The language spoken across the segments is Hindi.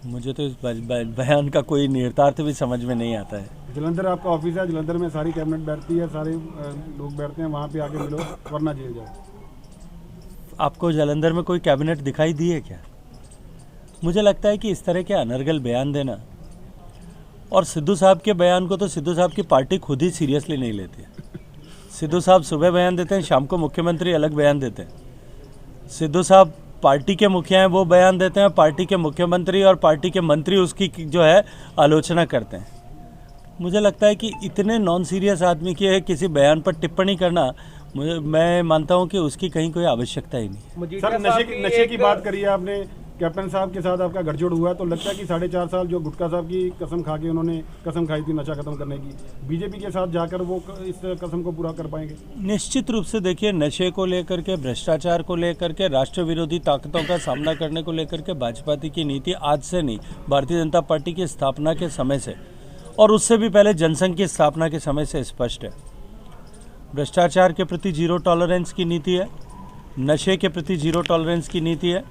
मुझे तो इस बयान का कोई निहितार्थ भी समझ में नहीं आता है। जलंधर आपका ऑफिस है, जलंधर में सारी कैबिनेट बैठती है, सारे लोग बैठते हैं, वहाँ पे आके मिलो वरना जेल जाओ। आपको जालंधर में कोई कैबिनेट दिखाई दी है क्या? मुझे लगता है कि इस तरह के अनर्गल बयान देना, और सिद्धू साहब के बयान को तो सिद्धू साहब की पार्टी खुद ही सीरियसली नहीं लेती है। सिद्धू साहब सुबह बयान देते हैं, शाम को मुख्यमंत्री अलग बयान देते हैं। सिद्धू साहब पार्टी के मुखिया हैं, वो बयान देते हैं, पार्टी के मुख्यमंत्री और पार्टी के मंत्री उसकी जो है आलोचना करते हैं। मुझे लगता है कि इतने नॉन सीरियस आदमी के किसी बयान पर टिप्पणी करना, मैं मानता हूं कि उसकी कहीं कोई आवश्यकता ही नहीं। सर नशे की बात करी है आपने, कैप्टन साहब के साथ आपका गठजोड़ हुआ, तो लगता है कि 4.5 साल जो गुटका साहब की कसम खा के उन्होंने कसम खाई थी नशा खत्म करने की, बीजेपी के साथ जाकर वो इस कसम को पूरा कर पाएंगे? निश्चित रूप से देखिए, नशे को लेकर के, भ्रष्टाचार को लेकर के, राष्ट्र विरोधी ताकतों का सामना करने को लेकर के भाजपा की नीति आज से नहीं, भारतीय जनता पार्टी की स्थापना के समय से और उससे भी पहले जनसंघ की स्थापना के समय से स्पष्ट है। भ्रष्टाचार के प्रति जीरो टॉलरेंस की नीति है, नशे के प्रति जीरो टॉलरेंस की नीति है,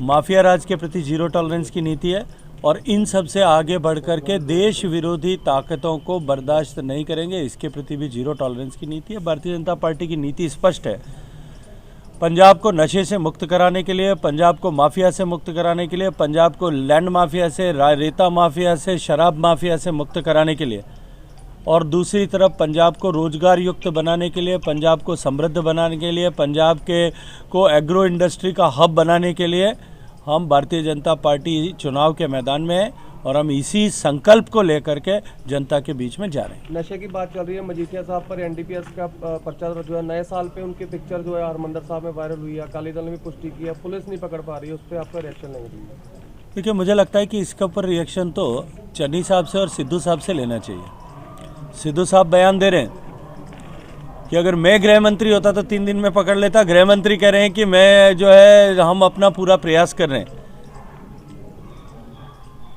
माफिया राज के प्रति जीरो टॉलरेंस की नीति है, और इन सब से आगे बढ़ कर के देश विरोधी ताकतों को बर्दाश्त नहीं करेंगे, इसके प्रति भी जीरो टॉलरेंस की नीति है। भारतीय जनता पार्टी की नीति स्पष्ट है। पंजाब को नशे से मुक्त कराने के लिए, पंजाब को माफिया से मुक्त कराने के लिए, पंजाब को लैंड माफिया से, रेता माफिया से, शराब माफिया से मुक्त कराने के लिए, और दूसरी तरफ पंजाब को रोजगार युक्त बनाने के लिए, पंजाब को समृद्ध बनाने के लिए, पंजाब को एग्रो इंडस्ट्री का हब बनाने के लिए हम भारतीय जनता पार्टी चुनाव के मैदान में है, और हम इसी संकल्प को लेकर के जनता के बीच में जा रहे हैं। नशे की बात चल रही है, मजीठिया साहब पर एनडीपीएस का पर्चा जो है, नए साल पे उनकी पिक्चर जो है हरमंदर साहब में वायरल हुई है, अकाली दल ने भी पुष्टि की है, पुलिस नहीं पकड़ पा रही है, उस पर आपका रिएक्शन नहीं है? देखिए, मुझे लगता है कि इसके ऊपर रिएक्शन तो चन्नी साहब से और सिद्धू साहब से लेना चाहिए। सिद्धू साहब बयान दे रहे हैं कि अगर मैं गृह मंत्री होता तो 3 दिन में पकड़ लेता। गृह मंत्री कह रहे हैं कि मैं जो है, हम अपना पूरा प्रयास कर रहे हैं।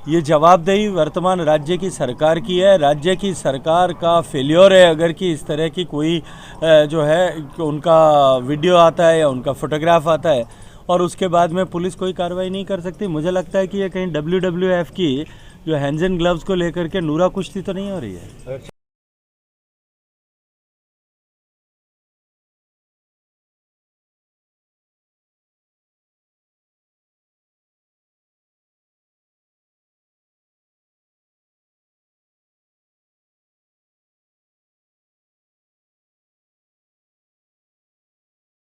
ये जवाबदेही वर्तमान राज्य की सरकार की है। राज्य की सरकार का फेल्योर है अगर कि इस तरह की कोई जो है उनका वीडियो आता है या उनका फोटोग्राफ आता है और उसके बाद में पुलिस कोई कार्रवाई नहीं कर सकती। मुझे लगता है कि ये कहीं WWF की जो हैंड्स एंड ग्लव्स को लेकर के नूरा कुश्ती तो नहीं हो रही है।